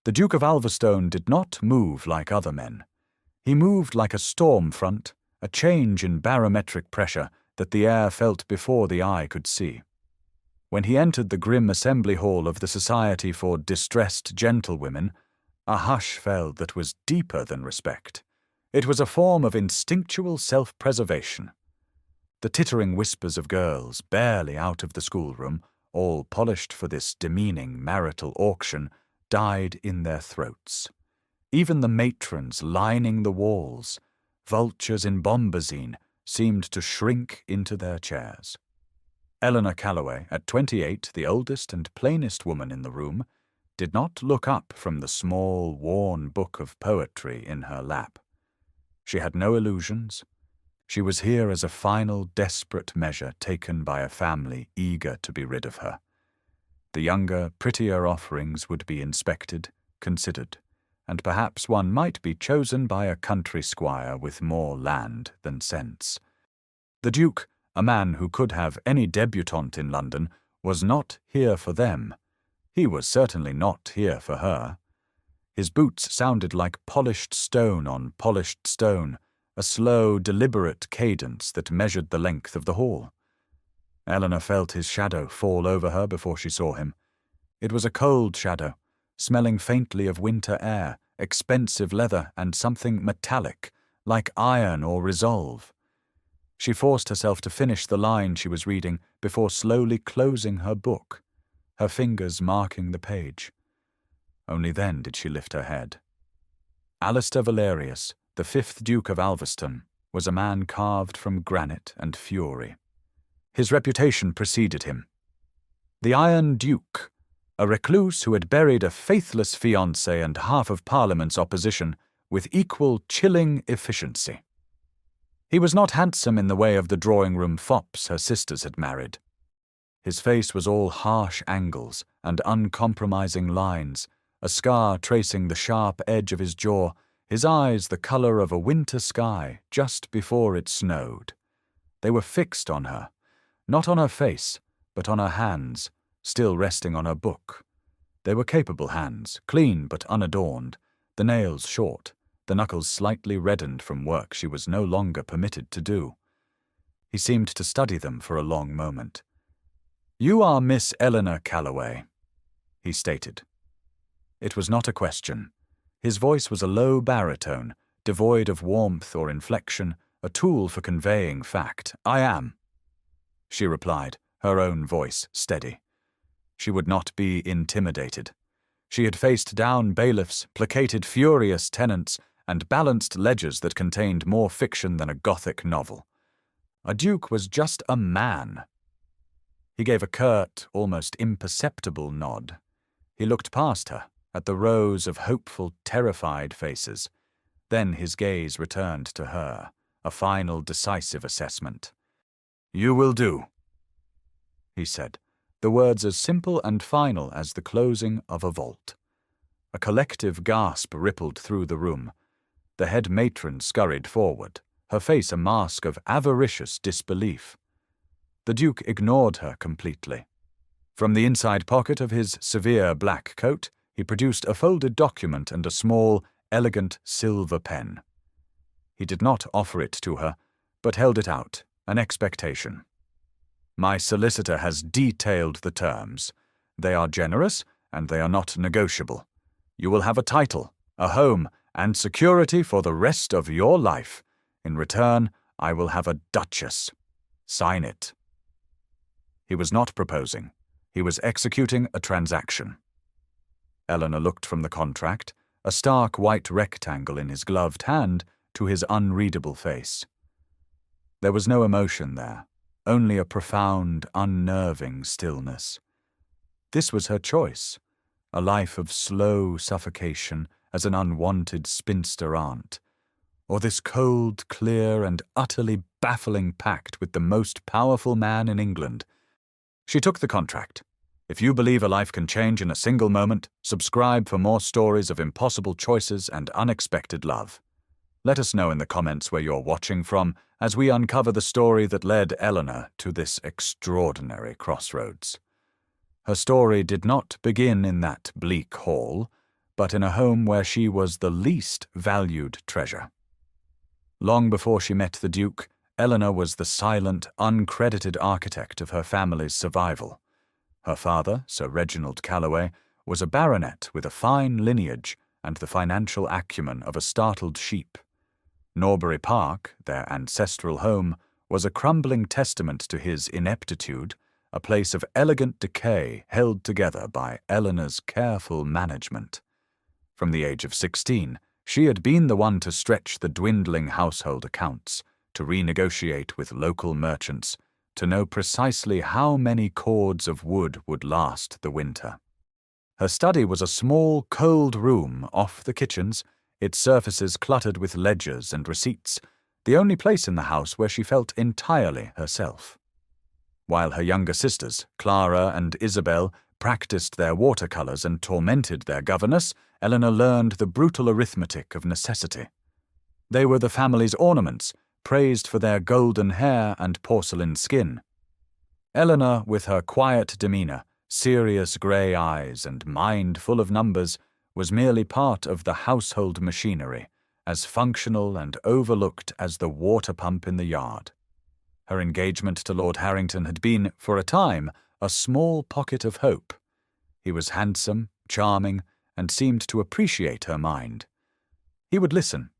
The Duke of Alverstone did not move like other men. He moved like a storm front, a change in barometric pressure that the air felt before the eye could see. When he entered the grim assembly hall of the Society for Distressed Gentlewomen, a hush fell that was deeper than respect. It was a form of instinctual self-preservation. The tittering whispers of girls, barely out of the schoolroom, all polished for this demeaning marital auction, died in their throats. Even the matrons lining the walls, vultures in bombazine, seemed to shrink into their chairs. Eleanor Calloway, at 28, the oldest and plainest woman in the room, did not look up from the small, worn book of poetry in her lap. She had no illusions. She was here as a final, desperate measure taken by a family eager to be rid of her. The younger, prettier offerings would be inspected, considered, and perhaps one might be chosen by a country squire with more land than sense. The Duke, a man who could have any debutante in London, was not here for them. He was certainly not here for her. His boots sounded like polished stone on polished stone, a slow, deliberate cadence that measured the length of the hall. Eleanor felt his shadow fall over her before she saw him. It was a cold shadow, smelling faintly of winter air, expensive leather, and something metallic, like iron or resolve. She forced herself to finish the line she was reading before slowly closing her book, her fingers marking the page. Only then did she lift her head. Alistair Valerius, the 5th Duke of Alverstone, was a man carved from granite and fury. His reputation preceded him. The Iron Duke, a recluse who had buried a faithless fiancé and half of Parliament's opposition with equal chilling efficiency. He was not handsome in the way of the drawing-room fops her sisters had married. His face was all harsh angles and uncompromising lines, a scar tracing the sharp edge of his jaw, his eyes the colour of a winter sky just before it snowed. They were fixed on her, not on her face, but on her hands, still resting on her book. They were capable hands, clean but unadorned, the nails short, the knuckles slightly reddened from work she was no longer permitted to do. He seemed to study them for a long moment. "You are Miss Eleanor Calloway," he stated. It was not a question. His voice was a low baritone, devoid of warmth or inflection, a tool for conveying fact. "I am," she replied, her own voice steady. She would not be intimidated. She had faced down bailiffs, placated furious tenants, and balanced ledgers that contained more fiction than a Gothic novel. A duke was just a man. He gave a curt, almost imperceptible nod. He looked past her, at the rows of hopeful, terrified faces. Then his gaze returned to her, a final, decisive assessment. "You will do," he said, the words as simple and final as the closing of a vault. A collective gasp rippled through the room. The head matron scurried forward, her face a mask of avaricious disbelief. The Duke ignored her completely. From the inside pocket of his severe black coat, he produced a folded document and a small, elegant silver pen. He did not offer it to her, but held it out, an expectation. "My solicitor has detailed the terms. They are generous, and they are not negotiable. You will have a title, a home, and security for the rest of your life. In return, I will have a duchess. Sign it." He was not proposing. He was executing a transaction. Eleanor looked from the contract, a stark white rectangle in his gloved hand, to his unreadable face. There was no emotion there, only a profound, unnerving stillness. This was her choice, a life of slow suffocation as an unwanted spinster aunt, or this cold, clear, and utterly baffling pact with the most powerful man in England. She took the contract. If you believe a life can change in a single moment, subscribe for more stories of impossible choices and unexpected love. Let us know in the comments where you're watching from as we uncover the story that led Eleanor to this extraordinary crossroads. Her story did not begin in that bleak hall, but in a home where she was the least valued treasure. Long before she met the Duke, Eleanor was the silent, uncredited architect of her family's survival. Her father, Sir Reginald Calloway, was a baronet with a fine lineage and the financial acumen of a startled sheep. Norbury Park, their ancestral home, was a crumbling testament to his ineptitude, a place of elegant decay held together by Eleanor's careful management. From the age of 16, she had been the one to stretch the dwindling household accounts, to renegotiate with local merchants, to know precisely how many cords of wood would last the winter. Her study was a small, cold room off the kitchens, its surfaces cluttered with ledgers and receipts, the only place in the house where she felt entirely herself. While her younger sisters, Clara and Isabel, practiced their watercolours and tormented their governess, Eleanor learned the brutal arithmetic of necessity. They were the family's ornaments, praised for their golden hair and porcelain skin. Eleanor, with her quiet demeanour, serious grey eyes and mind full of numbers, was merely part of the household machinery, as functional and overlooked as the water pump in the yard. Her engagement to Lord Harrington had been, for a time, a small pocket of hope. He was handsome, charming, and seemed to appreciate her mind. He would listen,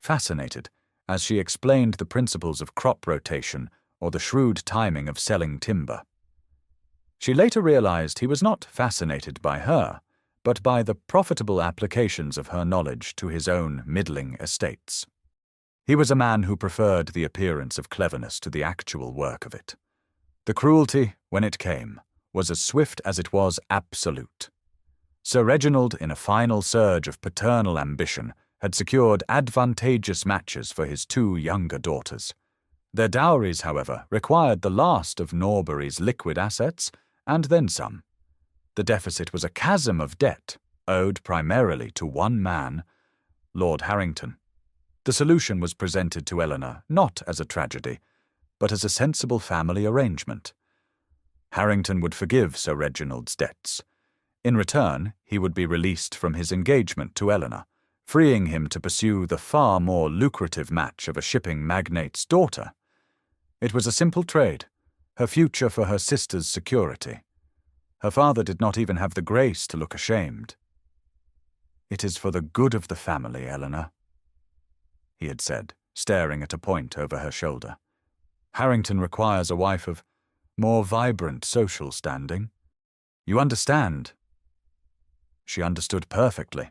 fascinated, as she explained the principles of crop rotation or the shrewd timing of selling timber. She later realized he was not fascinated by her, but by the profitable applications of her knowledge to his own middling estates. He was a man who preferred the appearance of cleverness to the actual work of it. The cruelty, when it came, was as swift as it was absolute. Sir Reginald, in a final surge of paternal ambition, had secured advantageous matches for his two younger daughters. Their dowries, however, required the last of Norbury's liquid assets, and then some. The deficit was a chasm of debt, owed primarily to one man, Lord Harrington. The solution was presented to Eleanor not as a tragedy, but as a sensible family arrangement. Harrington would forgive Sir Reginald's debts. In return, he would be released from his engagement to Eleanor, freeing him to pursue the far more lucrative match of a shipping magnate's daughter. It was a simple trade, her future for her sister's security. Her father did not even have the grace to look ashamed. "It is for the good of the family, Eleanor," he had said, staring at a point over her shoulder. "Harrington requires a wife of more vibrant social standing. You understand?" She understood perfectly.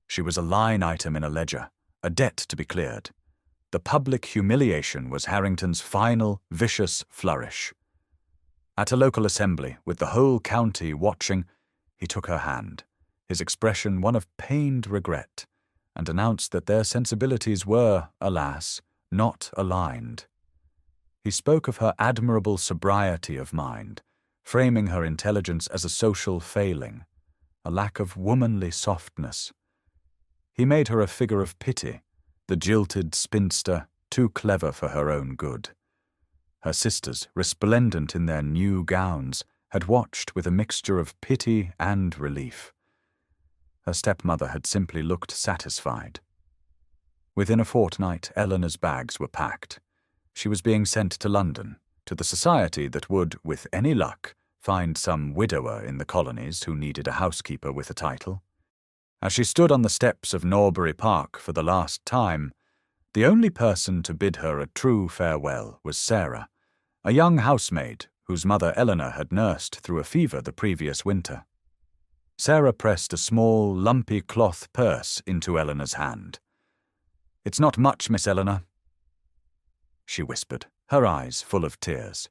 She was a line item in a ledger, a debt to be cleared. The public humiliation was Harrington's final, vicious flourish. At a local assembly, with the whole county watching, he took her hand, his expression one of pained regret, and announced that their sensibilities were, alas, not aligned. He spoke of her admirable sobriety of mind, framing her intelligence as a social failing, a lack of womanly softness. He made her a figure of pity, the jilted spinster, too clever for her own good. Her sisters, resplendent in their new gowns, had watched with a mixture of pity and relief. Her stepmother had simply looked satisfied. Within a fortnight, Eleanor's bags were packed. She was being sent to London, to the society that would, with any luck, find some widower in the colonies who needed a housekeeper with a title. As she stood on the steps of Norbury Park for the last time, the only person to bid her a true farewell was Sarah, a young housemaid whose mother Eleanor had nursed through a fever the previous winter. Sarah pressed a small, lumpy cloth purse into Eleanor's hand. "It's not much, Miss Eleanor," she whispered, her eyes full of tears.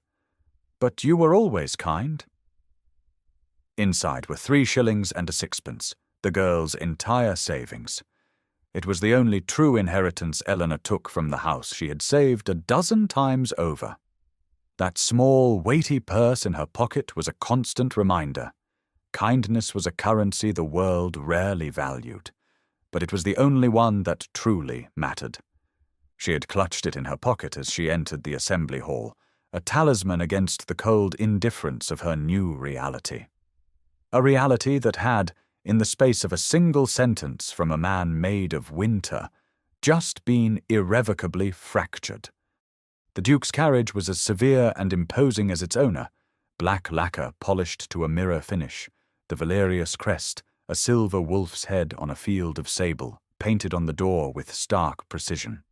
"But you were always kind." Inside were 3 shillings and a sixpence, the girl's entire savings. It was the only true inheritance Eleanor took from the house she had saved a dozen times over. That small, weighty purse in her pocket was a constant reminder. Kindness was a currency the world rarely valued, but it was the only one that truly mattered. She had clutched it in her pocket as she entered the assembly hall, a talisman against the cold indifference of her new reality. A reality that had, in the space of a single sentence from a man made of winter, just been irrevocably fractured. The Duke's carriage was as severe and imposing as its owner, black lacquer polished to a mirror finish, the Valerius crest, a silver wolf's head on a field of sable, painted on the door with stark precision.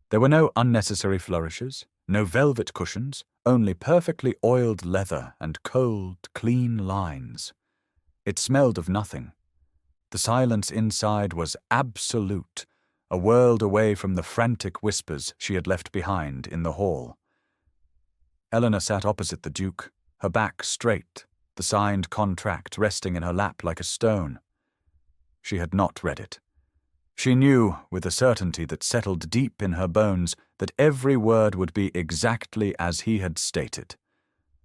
There were no unnecessary flourishes, no velvet cushions, only perfectly oiled leather and cold, clean lines. It smelled of nothing. The silence inside was absolute, a world away from the frantic whispers she had left behind in the hall. Eleanor sat opposite the Duke, her back straight, the signed contract resting in her lap like a stone. She had not read it. She knew, with a certainty that settled deep in her bones, that every word would be exactly as he had stated.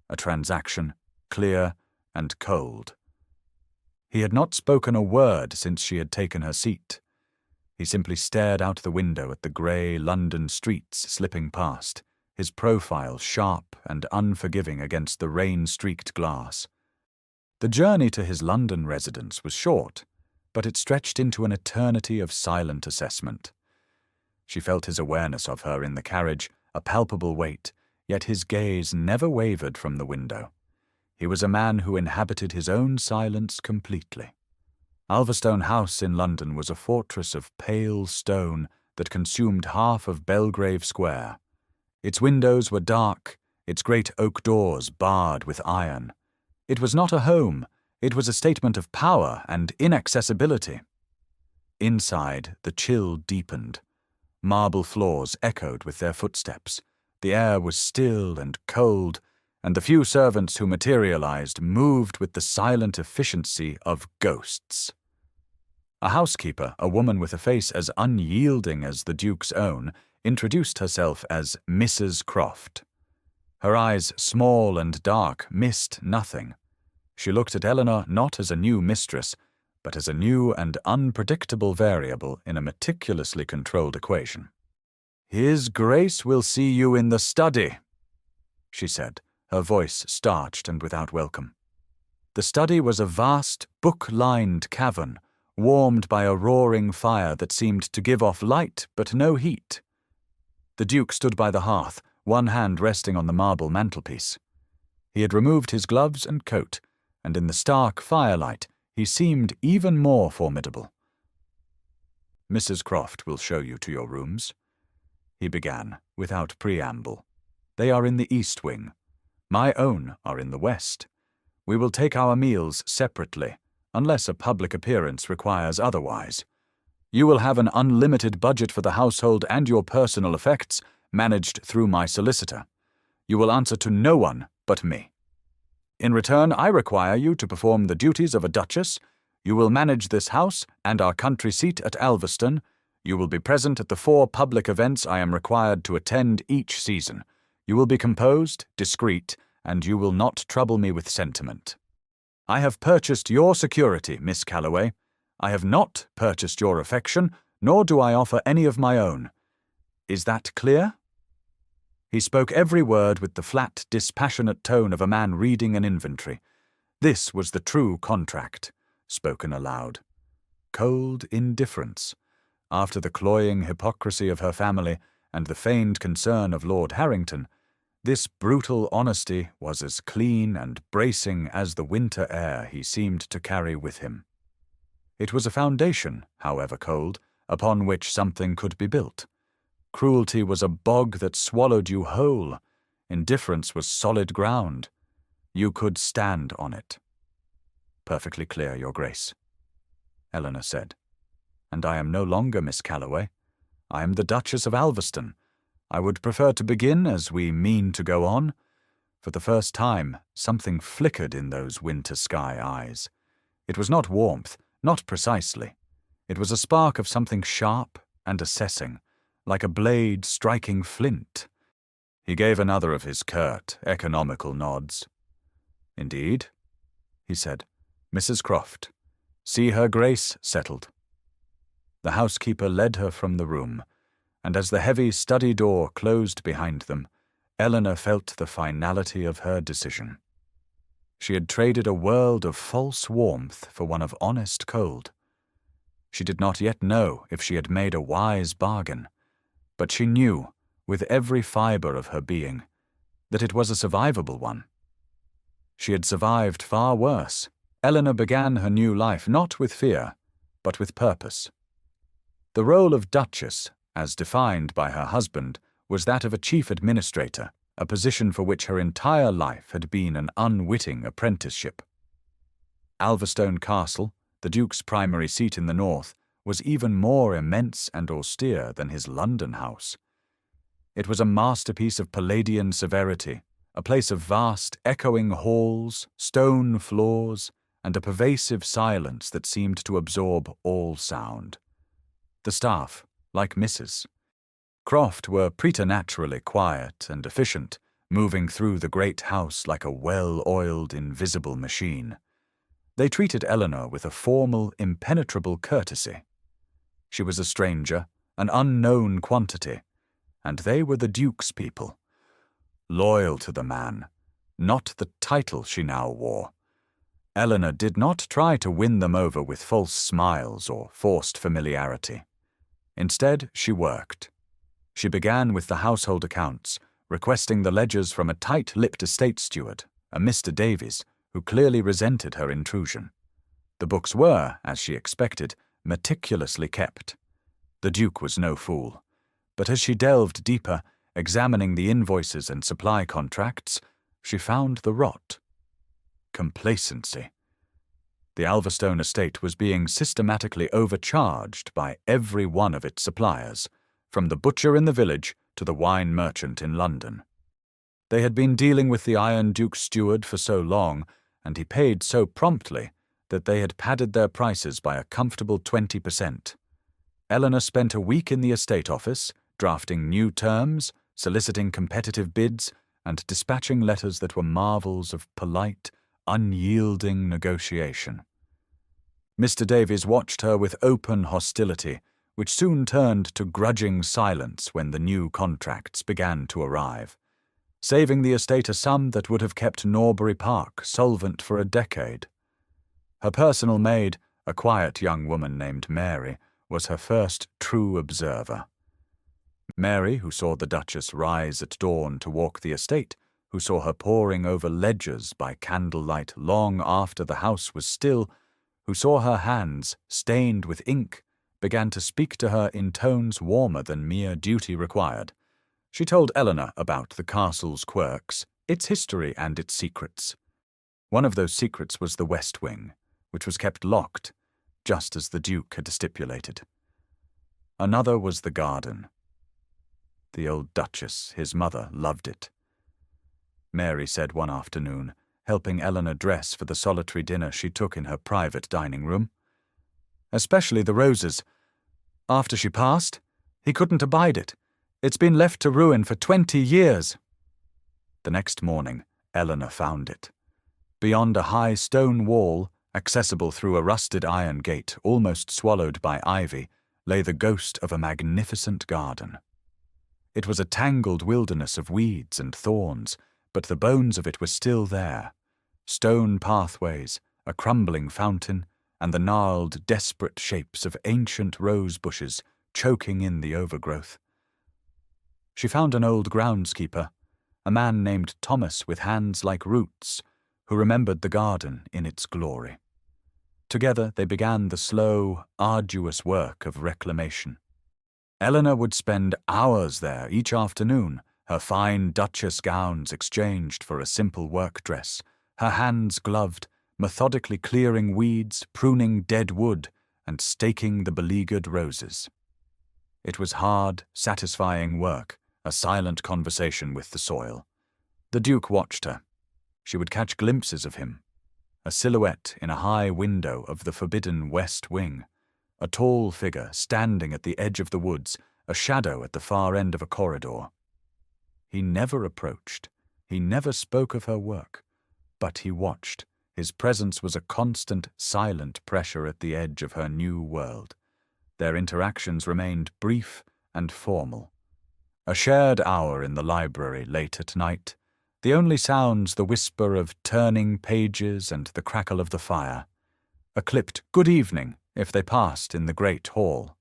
A transaction, clear and cold. He had not spoken a word since she had taken her seat. He simply stared out the window at the grey London streets slipping past, his profile sharp and unforgiving against the rain-streaked glass. The journey to his London residence was short, but it stretched into an eternity of silent assessment. She felt his awareness of her in the carriage, a palpable weight, yet his gaze never wavered from the window. He was a man who inhabited his own silence completely. Ulverstone House in London was a fortress of pale stone that consumed half of Belgrave Square. Its windows were dark, its great oak doors barred with iron. It was not a home, it was a statement of power and inaccessibility. Inside, the chill deepened. Marble floors echoed with their footsteps. The air was still and cold, and the few servants who materialized moved with the silent efficiency of ghosts. A housekeeper, a woman with a face as unyielding as the Duke's own, introduced herself as Mrs. Croft. Her eyes, small and dark, missed nothing. She looked at Eleanor not as a new mistress, but as a new and unpredictable variable in a meticulously controlled equation. "His Grace will see you in the study," she said, her voice starched and without welcome. The study was a vast, book-lined cavern, warmed by a roaring fire that seemed to give off light but no heat. The Duke stood by the hearth, one hand resting on the marble mantelpiece. He had removed his gloves and coat, and in the stark firelight he seemed even more formidable. "Mrs. Croft will show you to your rooms," he began, without preamble. "They are in the east wing. My own are in the west. We will take our meals separately, unless a public appearance requires otherwise. You will have an unlimited budget for the household and your personal effects, managed through my solicitor. You will answer to no one but me. In return, I require you to perform the duties of a duchess. You will manage this house and our country seat at Ulverston. You will be present at the 4 public events I am required to attend each season. You will be composed, discreet, and you will not trouble me with sentiment. I have purchased your security, Miss Calloway. I have not purchased your affection, nor do I offer any of my own. Is that clear?" He spoke every word with the flat, dispassionate tone of a man reading an inventory. This was the true contract, spoken aloud. Cold indifference. After the cloying hypocrisy of her family and the feigned concern of Lord Harrington, this brutal honesty was as clean and bracing as the winter air he seemed to carry with him. It was a foundation, however cold, upon which something could be built. Cruelty was a bog that swallowed you whole. Indifference was solid ground. You could stand on it. "Perfectly clear, Your Grace," Eleanor said. "And I am no longer Miss Calloway. I am the Duchess of Ulverston. I would prefer to begin as we mean to go on." For the first time, something flickered in those winter sky eyes. It was not warmth, not precisely. It was a spark of something sharp and assessing, like a blade striking flint. He gave another of his curt, economical nods. "Indeed," he said. "Mrs. Croft, see Her Grace settled." The housekeeper led her from the room, and as the heavy study door closed behind them, Eleanor felt the finality of her decision. She had traded a world of false warmth for one of honest cold. She did not yet know if she had made a wise bargain, but she knew, with every fibre of her being, that it was a survivable one. She had survived far worse. Eleanor began her new life not with fear, but with purpose. The role of Duchess, as defined by her husband, was that of a chief administrator, a position for which her entire life had been an unwitting apprenticeship. Alverstone Castle, the Duke's primary seat in the north, was even more immense and austere than his London house. It was a masterpiece of Palladian severity, a place of vast, echoing halls, stone floors, and a pervasive silence that seemed to absorb all sound. The staff, like Mrs. Croft, were preternaturally quiet and efficient, moving through the great house like a well-oiled, invisible machine. They treated Eleanor with a formal, impenetrable courtesy. She was a stranger, an unknown quantity, and they were the Duke's people, loyal to the man, not the title she now wore. Eleanor did not try to win them over with false smiles or forced familiarity. Instead, she worked. She began with the household accounts, requesting the ledgers from a tight-lipped estate steward, a Mr. Davies, who clearly resented her intrusion. The books were, as she expected, meticulously kept. The Duke was no fool, but as she delved deeper, examining the invoices and supply contracts, she found the rot. Complacency. The Alverstone estate was being systematically overcharged by every one of its suppliers, from the butcher in the village to the wine merchant in London. They had been dealing with the Iron Duke's steward for so long, and he paid so promptly, that they had padded their prices by a comfortable 20%. Eleanor spent a week in the estate office, drafting new terms, soliciting competitive bids, and dispatching letters that were marvels of polite, unyielding negotiation. Mr. Davies watched her with open hostility, which soon turned to grudging silence when the new contracts began to arrive, saving the estate a sum that would have kept Norbury Park solvent for a decade. Her personal maid, a quiet young woman named Mary, was her first true observer. Mary, who saw the Duchess rise at dawn to walk the estate, who saw her poring over ledgers by candlelight long after the house was still, who saw her hands stained with ink, began to speak to her in tones warmer than mere duty required. She told Eleanor about the castle's quirks, its history and its secrets. One of those secrets was the West Wing, which was kept locked, just as the Duke had stipulated. Another was the garden. The old Duchess, his mother, loved it. Mary said one afternoon, helping Eleanor dress for the solitary dinner she took in her private dining room. Especially the roses. After she passed, he couldn't abide it. It's been left to ruin for 20 years. The next morning, Eleanor found it. Beyond a high stone wall, accessible through a rusted iron gate almost swallowed by ivy, lay the ghost of a magnificent garden. It was a tangled wilderness of weeds and thorns, but the bones of it were still there. Stone pathways, a crumbling fountain, and the gnarled, desperate shapes of ancient rose bushes choking in the overgrowth. She found an old groundskeeper, a man named Thomas with hands like roots, who remembered the garden in its glory. Together they began the slow, arduous work of reclamation. Eleanor would spend hours there each afternoon, her fine Duchess gowns exchanged for a simple work dress, her hands gloved, methodically clearing weeds, pruning dead wood, and staking the beleaguered roses. It was hard, satisfying work, a silent conversation with the soil. The Duke watched her. She would catch glimpses of him, a silhouette in a high window of the forbidden West Wing, a tall figure standing at the edge of the woods, a shadow at the far end of a corridor. He never approached. He never spoke of her work. But he watched. His presence was a constant, silent pressure at the edge of her new world. Their interactions remained brief and formal. A shared hour in the library late at night, The only sounds the whisper of turning pages and the crackle of the fire, a clipped "good evening" if they passed in the great hall.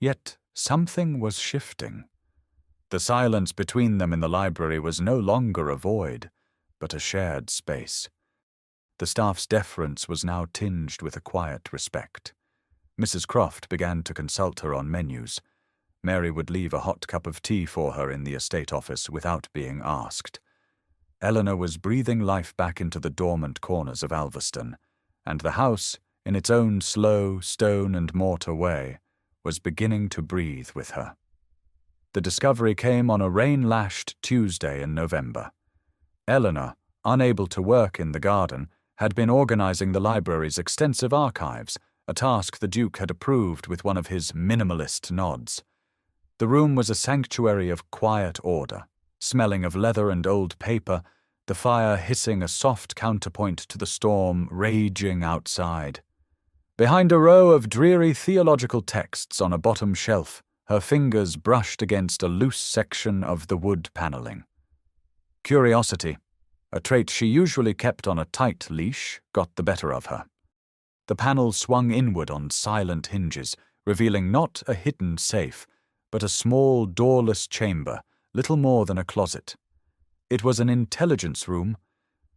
Yet something was shifting. The silence between them in the library was no longer a void, but a shared space. The staff's deference was now tinged with a quiet respect. Mrs. Croft began to consult her on menus. Mary would leave a hot cup of tea for her in the estate office without being asked. Eleanor was breathing life back into the dormant corners of Alveston, and the house, in its own slow stone and mortar way, was beginning to breathe with her. The discovery came on a rain-lashed Tuesday in November. Eleanor, unable to work in the garden, had been organizing the library's extensive archives, a task the Duke had approved with one of his minimalist nods. The room was a sanctuary of quiet order, smelling of leather and old paper, the fire hissing a soft counterpoint to the storm raging outside. Behind a row of dreary theological texts on a bottom shelf, her fingers brushed against a loose section of the wood panelling. Curiosity, a trait she usually kept on a tight leash, got the better of her. The panel swung inward on silent hinges, revealing not a hidden safe, but a small doorless chamber, little more than a closet. It was an intelligence room.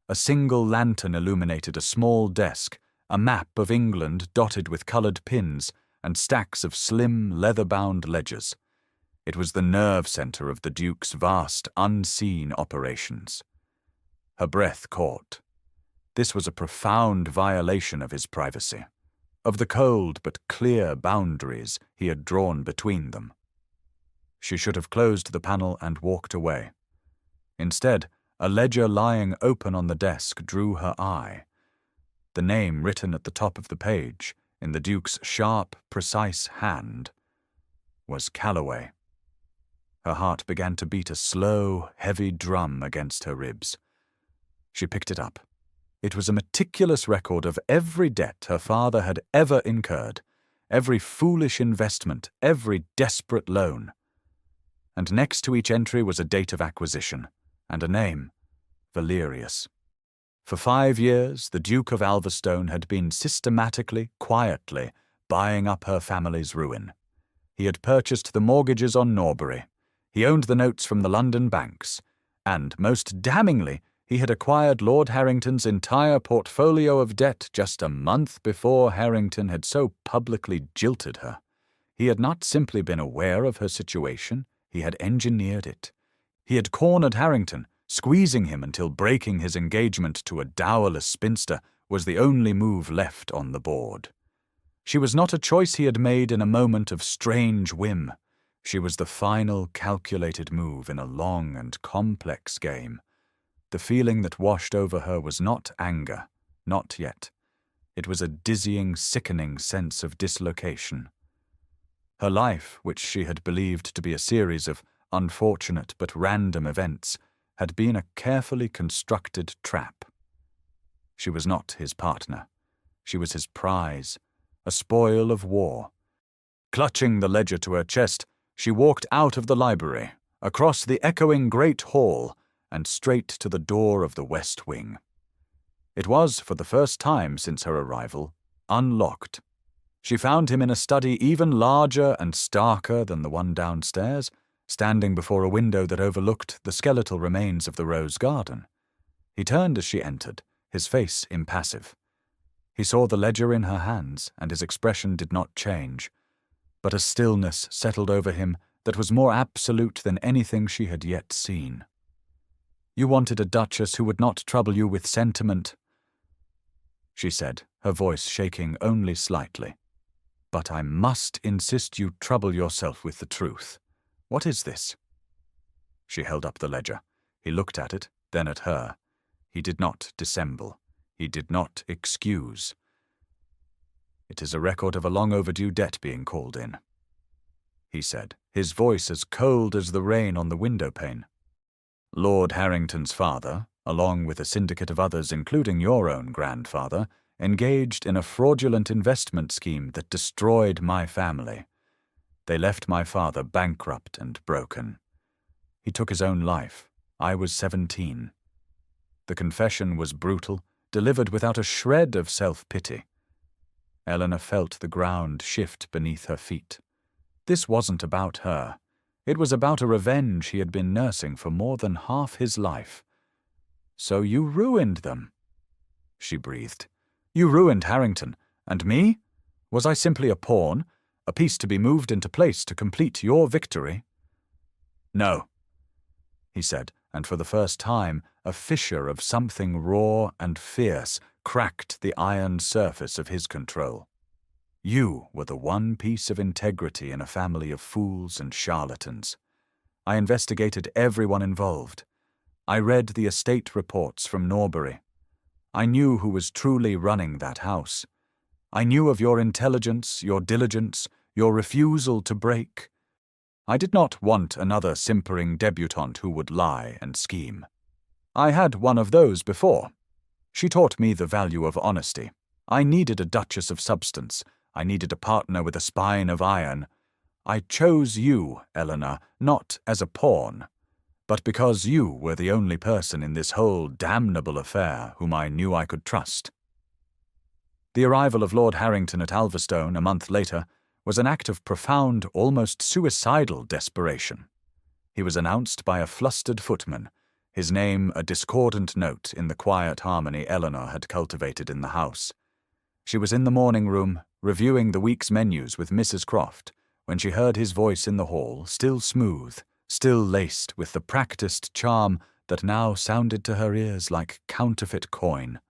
A single lantern illuminated a small desk, a map of England dotted with coloured pins, and stacks of slim, leather-bound ledgers. It was the nerve centre of the Duke's vast, unseen operations. Her breath caught. This was a profound violation of his privacy, of the cold but clear boundaries he had drawn between them. She should have closed the panel and walked away. Instead, a ledger lying open on the desk drew her eye. The name written at the top of the page, in the Duke's sharp, precise hand, was Calloway. Her heart began to beat a slow, heavy drum against her ribs. She picked it up. It was a meticulous record of every debt her father had ever incurred, every foolish investment, every desperate loan. And next to each entry was a date of acquisition, and a name, Valerius. For 5 years, the Duke of Alvestone had been systematically, quietly, buying up her family's ruin. He had purchased the mortgages on Norbury. He owned the notes from the London banks. And, most damningly, he had acquired Lord Harrington's entire portfolio of debt just a month before Harrington had so publicly jilted her. He had not simply been aware of her situation, he had engineered it. He had cornered Harrington, squeezing him until breaking his engagement to a dowerless spinster was the only move left on the board. She was not a choice he had made in a moment of strange whim. She was the final calculated move in a long and complex game. The feeling that washed over her was not anger, not yet. It was a dizzying, sickening sense of dislocation. Her life, which she had believed to be a series of unfortunate but random events, had been a carefully constructed trap. She was not his partner. She was his prize, a spoil of war. Clutching the ledger to her chest, she walked out of the library, across the echoing great hall, and straight to the door of the west wing. It was, for the first time since her arrival, unlocked. She found him in a study even larger and starker than the one downstairs, standing before a window that overlooked the skeletal remains of the rose garden. He turned as she entered, his face impassive. He saw the ledger in her hands, and his expression did not change, but a stillness settled over him that was more absolute than anything she had yet seen. "You wanted a duchess who would not trouble you with sentiment," she said, her voice shaking only slightly. "But I must insist you trouble yourself with the truth. What is this?" She held up the ledger. He looked at it, then at her. He did not dissemble. He did not excuse. "It is a record of a long-overdue debt being called in," he said, his voice as cold as the rain on the window-pane. "Lord Harrington's father, along with a syndicate of others including your own grandfather, engaged in a fraudulent investment scheme that destroyed my family. They left my father bankrupt and broken. He took his own life, I was 17. The confession was brutal, delivered without a shred of self-pity. Eleanor felt the ground shift beneath her feet. This wasn't about her. It was about a revenge he had been nursing for more than half his life. "So you ruined them," she breathed. "You ruined Harrington. And me? Was I simply a pawn, a piece to be moved into place to complete your victory?" "No," he said, and for the first time a fissure of something raw and fierce cracked the iron surface of his control. "You were the one piece of integrity in a family of fools and charlatans. I investigated everyone involved. I read the estate reports from Norbury. I knew who was truly running that house. I knew of your intelligence, your diligence, your refusal to break. I did not want another simpering debutante who would lie and scheme. I had one of those before. She taught me the value of honesty. I needed a duchess of substance. I needed a partner with a spine of iron. I chose you, Eleanor, not as a pawn, but because you were the only person in this whole damnable affair whom I knew I could trust." The arrival of Lord Harrington at Alverstone a month later was an act of profound, almost suicidal desperation. He was announced by a flustered footman, his name a discordant note in the quiet harmony Eleanor had cultivated in the house. She was in the morning room, reviewing the week's menus with Mrs. Croft, when she heard his voice in the hall, still smooth, still laced with the practiced charm that now sounded to her ears like counterfeit coin.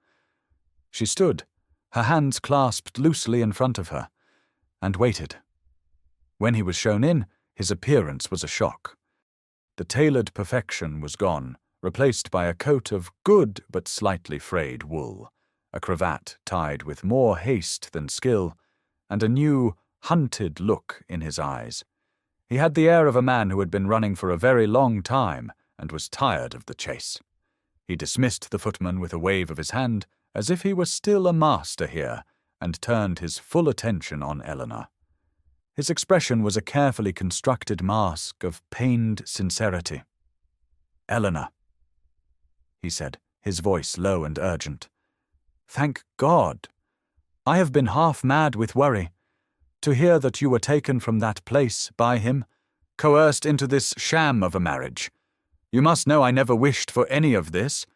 She stood, her hands clasped loosely in front of her, and waited. When he was shown in, his appearance was a shock. The tailored perfection was gone, replaced by a coat of good but slightly frayed wool, a cravat tied with more haste than skill, and a new, hunted look in his eyes. He had the air of a man who had been running for a very long time and was tired of the chase. He dismissed the footman with a wave of his hand, as if he were still a master here, and turned his full attention on Eleanor. His expression was a carefully constructed mask of pained sincerity. "Eleanor," he said, his voice low and urgent. "Thank God! I have been half mad with worry. To hear that you were taken from that place by him, coerced into this sham of a marriage. You must know I never wished for any of this.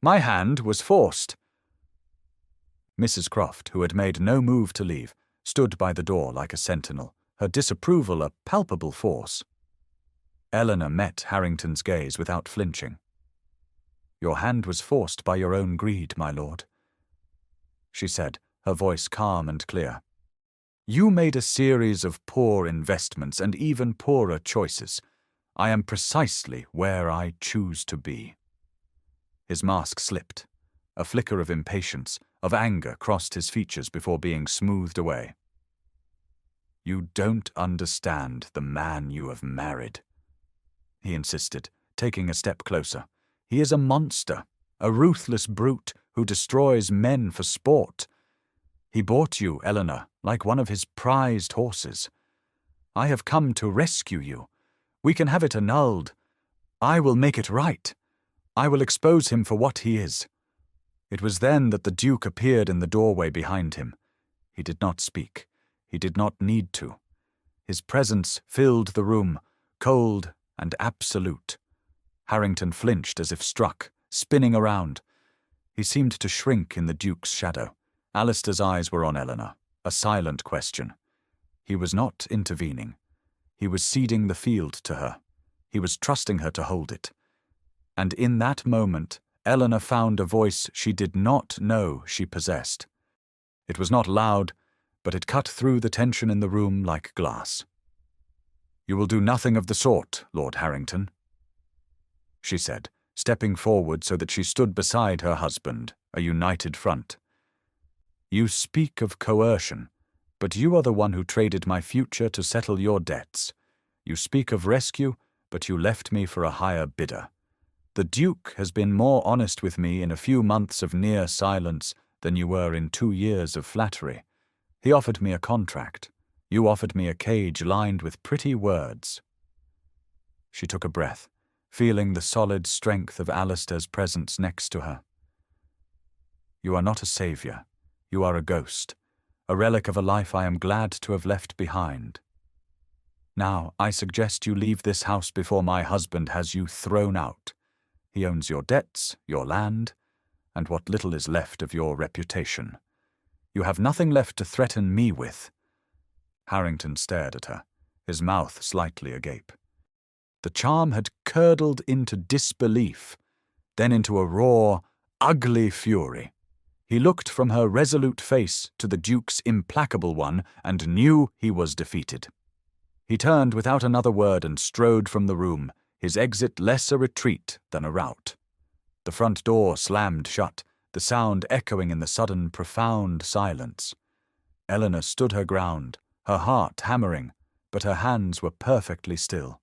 My hand was forced." Mrs. Croft, who had made no move to leave, stood by the door like a sentinel, her disapproval a palpable force. Eleanor met Harrington's gaze without flinching. "Your hand was forced by your own greed, my lord," she said, her voice calm and clear. "You made a series of poor investments and even poorer choices. I am precisely where I choose to be." His mask slipped. A flicker of impatience, of anger crossed his features before being smoothed away. "You don't understand the man you have married," he insisted, taking a step closer. "He is a monster, a ruthless brute who destroys men for sport. He bought you, Eleanor, like one of his prized horses. I have come to rescue you. We can have it annulled. I will make it right. I will expose him for what he is." It was then that the Duke appeared in the doorway behind him. He did not speak. He did not need to. His presence filled the room, cold and absolute. Harrington flinched as if struck, spinning around. He seemed to shrink in the Duke's shadow. Alistair's eyes were on Eleanor, a silent question. He was not intervening. He was ceding the field to her. He was trusting her to hold it. And in that moment, Eleanor found a voice she did not know she possessed. It was not loud, but it cut through the tension in the room like glass. "You will do nothing of the sort, Lord Harrington," she said, stepping forward so that she stood beside her husband, a united front. "You speak of coercion, but you are the one who traded my future to settle your debts. You speak of rescue, but you left me for a higher bidder. The Duke has been more honest with me in a few months of near silence than you were in 2 years of flattery. He offered me a contract. You offered me a cage lined with pretty words." She took a breath, feeling the solid strength of Alistair's presence next to her. "You are not a saviour. You are a ghost, a relic of a life I am glad to have left behind. Now, I suggest you leave this house before my husband has you thrown out. He owns your debts, your land, and what little is left of your reputation. You have nothing left to threaten me with." Harrington stared at her, his mouth slightly agape. The charm had curdled into disbelief, then into a raw, ugly fury. He looked from her resolute face to the Duke's implacable one and knew he was defeated. He turned without another word and strode from the room, his exit less a retreat than a rout. The front door slammed shut, the sound echoing in the sudden, profound silence. Eleanor stood her ground, her heart hammering, but her hands were perfectly still.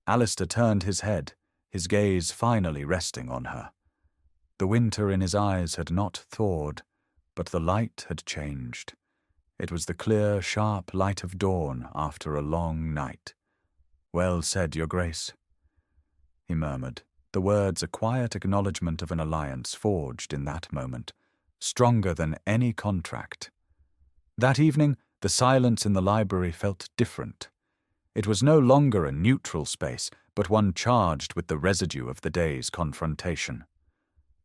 Alistair turned his head, his gaze finally resting on her. The winter in his eyes had not thawed, but the light had changed. It was the clear, sharp light of dawn after a long night. "Well said, Your Grace," he murmured, the words a quiet acknowledgment of an alliance forged in that moment, stronger than any contract. That evening, the silence in the library felt different. It was no longer a neutral space, but one charged with the residue of the day's confrontation.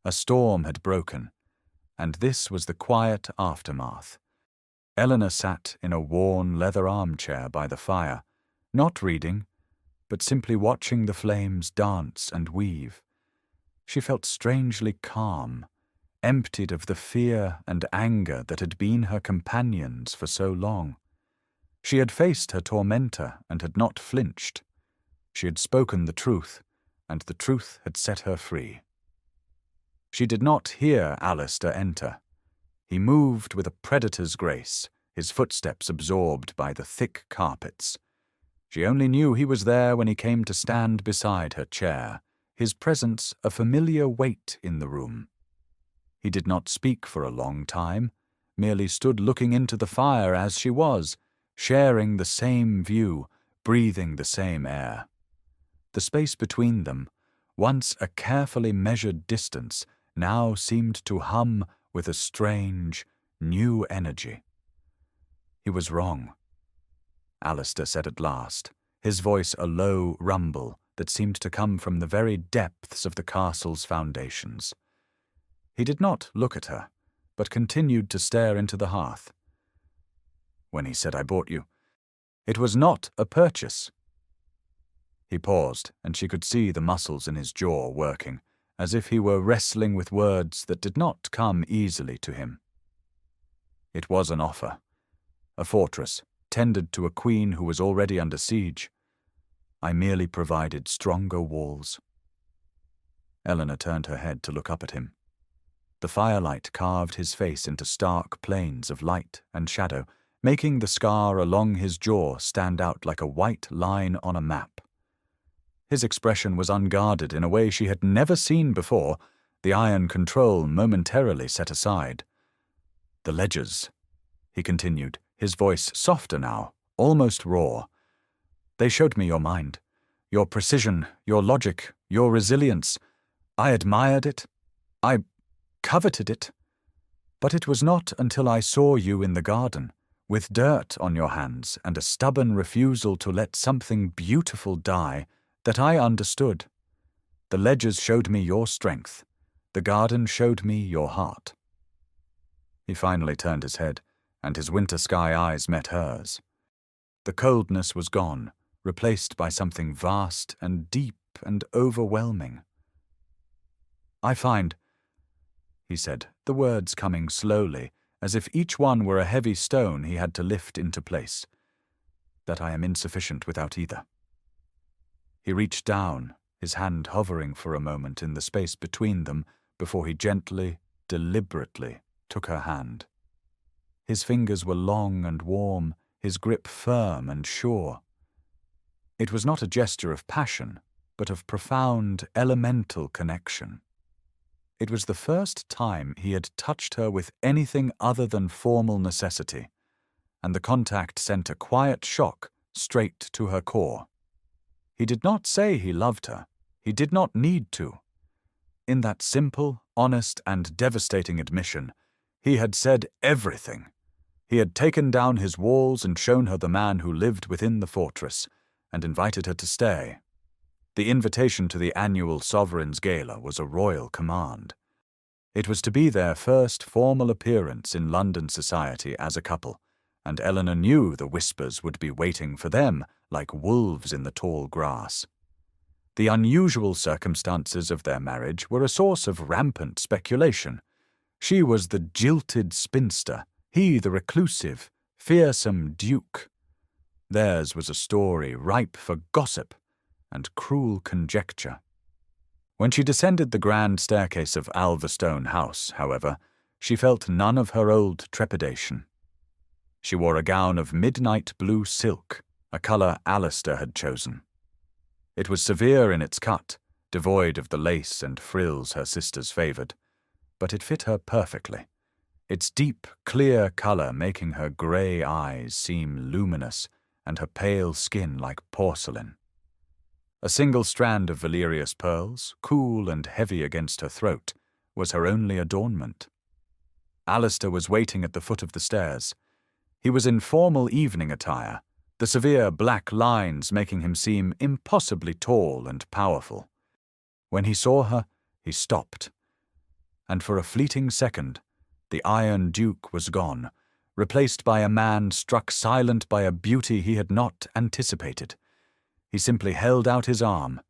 A storm had broken, and this was the quiet aftermath. Eleanor sat in a worn leather armchair by the fire, not reading, but simply watching the flames dance and weave. She felt strangely calm, emptied of the fear and anger that had been her companions for so long. She had faced her tormentor and had not flinched. She had spoken the truth, and the truth had set her free. She did not hear Alistair enter. He moved with a predator's grace, his footsteps absorbed by the thick carpets. She only knew he was there when he came to stand beside her chair, his presence a familiar weight in the room. He did not speak for a long time, merely stood looking into the fire as she was, sharing the same view, breathing the same air. The space between them, once a carefully measured distance, now seemed to hum with a strange, new energy. He was wrong, Alistair said at last, his voice a low rumble that seemed to come from the very depths of the castle's foundations. He did not look at her, but continued to stare into the hearth. "When he said I bought you, it was not a purchase." He paused, and she could see the muscles in his jaw working, as if he were wrestling with words that did not come easily to him. "It was an offer, a fortress, tended to a queen who was already under siege. I merely provided stronger walls." Eleanor turned her head to look up at him. The firelight carved his face into stark planes of light and shadow, making the scar along his jaw stand out like a white line on a map. His expression was unguarded in a way she had never seen before, the iron control momentarily set aside. "The ledgers," he continued, his voice softer now, almost raw. "They showed me your mind, your precision, your logic, your resilience. I admired it. I coveted it. But it was not until I saw you in the garden, with dirt on your hands and a stubborn refusal to let something beautiful die, that I understood. The ledgers showed me your strength. The garden showed me your heart." He finally turned his head, and his winter sky eyes met hers. The coldness was gone, replaced by something vast and deep and overwhelming. "I find," he said, the words coming slowly, as if each one were a heavy stone he had to lift into place, "that I am insufficient without either." He reached down, his hand hovering for a moment in the space between them before he gently, deliberately took her hand. His fingers were long and warm, his grip firm and sure. It was not a gesture of passion, but of profound, elemental connection. It was the first time he had touched her with anything other than formal necessity, and the contact sent a quiet shock straight to her core. He did not say he loved her, He did not need to. In that simple, honest, and devastating admission, he had said everything. He had taken down his walls and shown her the man who lived within the fortress, and invited her to stay. The invitation to the annual Sovereign's Gala was a royal command. It was to be their first formal appearance in London society as a couple, and Eleanor knew the whispers would be waiting for them like wolves in the tall grass. The unusual circumstances of their marriage were a source of rampant speculation. She was the jilted spinster, he the reclusive, fearsome duke. Theirs was a story ripe for gossip and cruel conjecture. When she descended the grand staircase of Alverstone House, however, she felt none of her old trepidation. She wore a gown of midnight blue silk, a colour Alistair had chosen. It was severe in its cut, devoid of the lace and frills her sisters favoured, but it fit her perfectly, its deep, clear colour making her grey eyes seem luminous and her pale skin like porcelain. A single strand of Valerius pearls, cool and heavy against her throat, was her only adornment. Alistair was waiting at the foot of the stairs. He was in formal evening attire, the severe black lines making him seem impossibly tall and powerful. When he saw her, he stopped, and for a fleeting second, the Iron Duke was gone, replaced by a man struck silent by a beauty he had not anticipated. He simply held out his arm,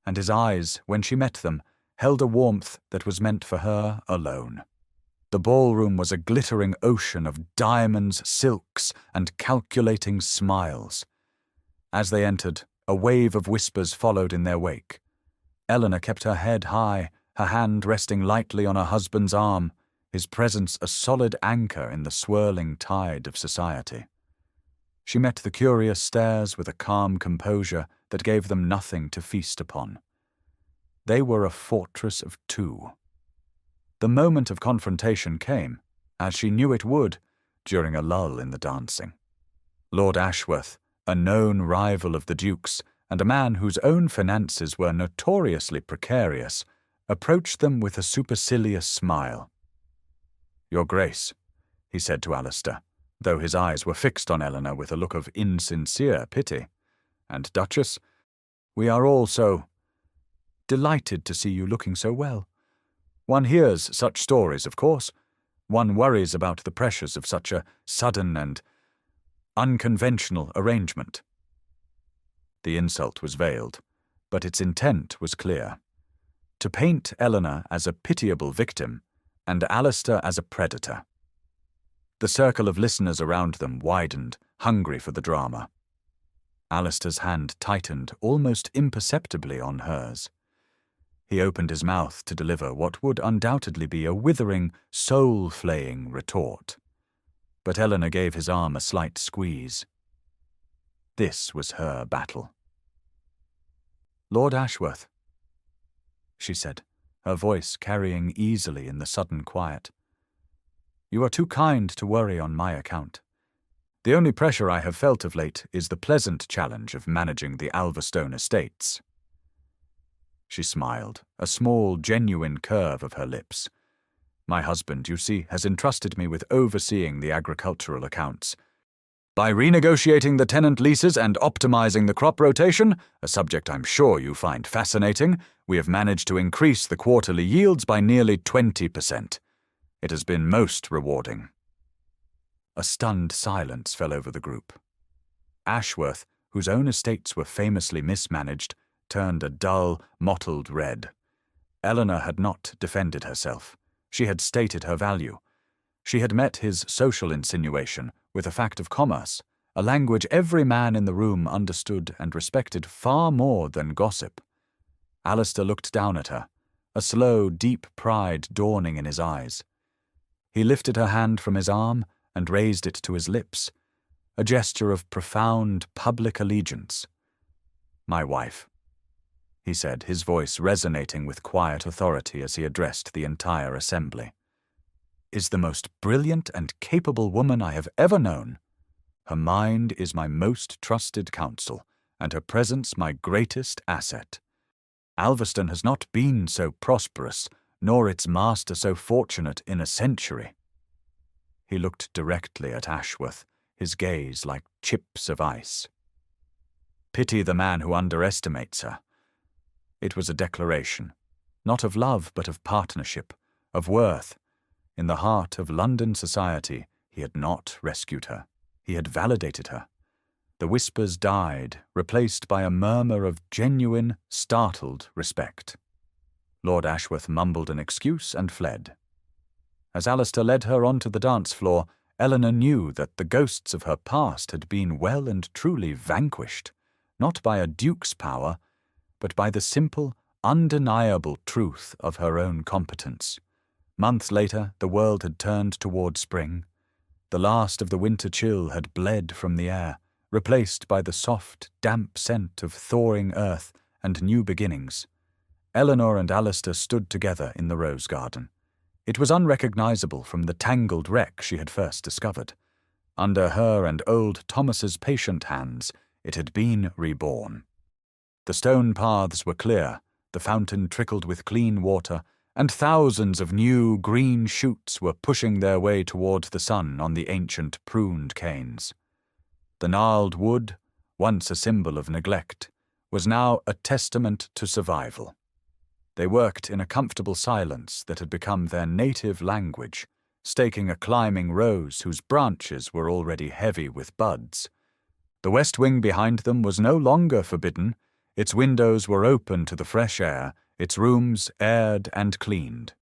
and his eyes, when she met them, held a warmth that was meant for her alone. The ballroom was a glittering ocean of diamonds, silks, and calculating smiles. As they entered, a wave of whispers followed in their wake. Eleanor kept her head high, her hand resting lightly on her husband's arm, his presence a solid anchor in the swirling tide of society. She met the curious stares with a calm composure that gave them nothing to feast upon. They were a fortress of two. The moment of confrontation came, as she knew it would, during a lull in the dancing. Lord Ashworth, a known rival of the Duke's, and a man whose own finances were notoriously precarious, approached them with a supercilious smile. "Your Grace," he said to Alistair, though his eyes were fixed on Eleanor with a look of insincere pity, "and Duchess, we are all so delighted to see you looking so well. One hears such stories, of course. One worries about the pressures of such a sudden and unconventional arrangement." The insult was veiled, but its intent was clear: to paint Eleanor as a pitiable victim and Alistair as a predator. The circle of listeners around them widened, hungry for the drama. Alistair's hand tightened almost imperceptibly on hers. He opened his mouth to deliver what would undoubtedly be a withering, soul-flaying retort. But Eleanor gave his arm a slight squeeze. This was her battle. "Lord Ashworth," she said, her voice carrying easily in the sudden quiet, "you are too kind to worry on my account. The only pressure I have felt of late is the pleasant challenge of managing the Alverstone estates." She smiled, a small, genuine curve of her lips. "My husband, you see, has entrusted me with overseeing the agricultural accounts. By renegotiating the tenant leases and optimizing the crop rotation, a subject I'm sure you find fascinating, we have managed to increase the quarterly yields by nearly 20%. It has been most rewarding." A stunned silence fell over the group. Ashworth, whose own estates were famously mismanaged, turned a dull, mottled red. Eleanor had not defended herself. She had stated her value. She had met his social insinuation with a fact of commerce, a language every man in the room understood and respected far more than gossip. Alistair looked down at her, a slow, deep pride dawning in his eyes. He lifted her hand from his arm and raised it to his lips, a gesture of profound public allegiance. "My wife," he said, his voice resonating with quiet authority as he addressed the entire assembly, "is the most brilliant and capable woman I have ever known. Her mind is my most trusted counsel, and her presence my greatest asset. Alveston has not been so prosperous, nor its master so fortunate in a century." He looked directly at Ashworth, his gaze like chips of ice. "Pity the man who underestimates her." It was a declaration, not of love but of partnership, of worth. In the heart of London society, he had not rescued her. He had validated her. The whispers died, replaced by a murmur of genuine, startled respect. Lord Ashworth mumbled an excuse and fled. As Alistair led her onto the dance floor, Eleanor knew that the ghosts of her past had been well and truly vanquished, not by a duke's power, but by the simple, undeniable truth of her own competence. Months later, the world had turned toward spring. The last of the winter chill had bled from the air, replaced by the soft, damp scent of thawing earth and new beginnings. Eleanor and Alistair stood together in the rose garden. It was unrecognizable from the tangled wreck she had first discovered. Under her and old Thomas's patient hands, it had been reborn. The stone paths were clear, the fountain trickled with clean water, and thousands of new green shoots were pushing their way toward the sun on the ancient pruned canes. The gnarled wood, once a symbol of neglect, was now a testament to survival. They worked in a comfortable silence that had become their native language, staking a climbing rose whose branches were already heavy with buds. The west wing behind them was no longer forbidden. Its windows were open to the fresh air, its rooms aired and cleaned.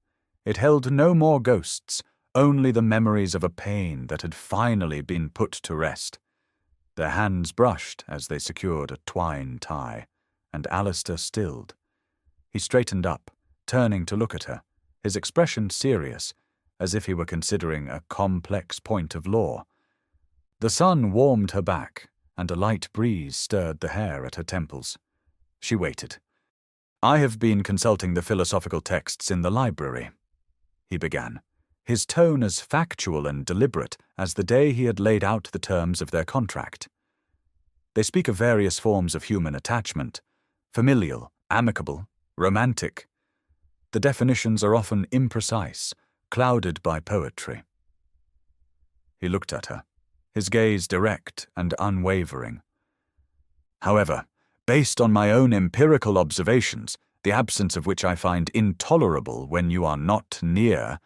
It held no more ghosts, only the memories of a pain that had finally been put to rest. Their hands brushed as they secured a twine tie, and Alistair stilled. He straightened up, turning to look at her, his expression serious, as if he were considering a complex point of law. The sun warmed her back, and a light breeze stirred the hair at her temples. She waited. "I have been consulting the philosophical texts in the library," he began, his tone as factual and deliberate as the day he had laid out the terms of their contract. "They speak of various forms of human attachment, familial, amicable, romantic. The definitions are often imprecise, clouded by poetry." He looked at her, his gaze direct and unwavering. "However, based on my own empirical observations, the absence of which I find intolerable when you are not near,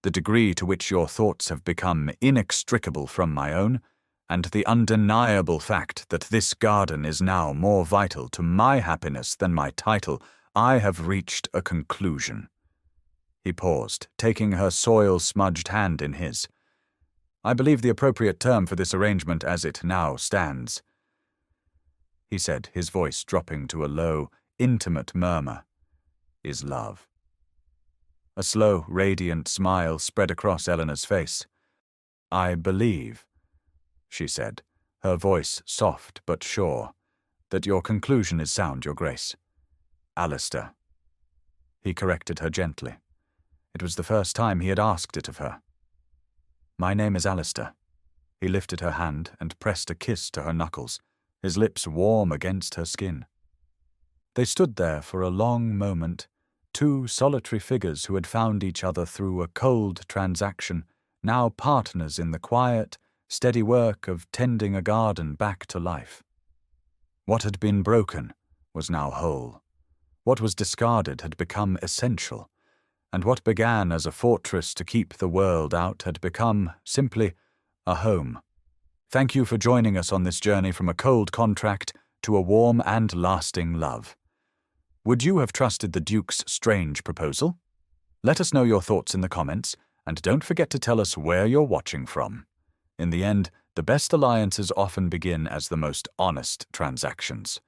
the degree to which your thoughts have become inextricable from my own, and the undeniable fact that this garden is now more vital to my happiness than my title, I have reached a conclusion." He paused, taking her soil-smudged hand in his. "I believe the appropriate term for this arrangement as it now stands," he said, his voice dropping to a low, intimate murmur, "is love." A slow, radiant smile spread across Eleanor's face. "I believe," she said, her voice soft but sure, "that your conclusion is sound, Your Grace." "Alistair." He corrected her gently. It was the first time he had asked it of her. "My name is Alistair." He lifted her hand and pressed a kiss to her knuckles, his lips warm against her skin. They stood there for a long moment, two solitary figures who had found each other through a cold transaction, now partners in the quiet, steady work of tending a garden back to life. What had been broken was now whole. What was discarded had become essential, and what began as a fortress to keep the world out had become, simply, a home. Thank you for joining us on this journey from a cold contract to a warm and lasting love. Would you have trusted the Duke's strange proposal? Let us know your thoughts in the comments, and don't forget to tell us where you're watching from. In the end, the best alliances often begin as the most honest transactions.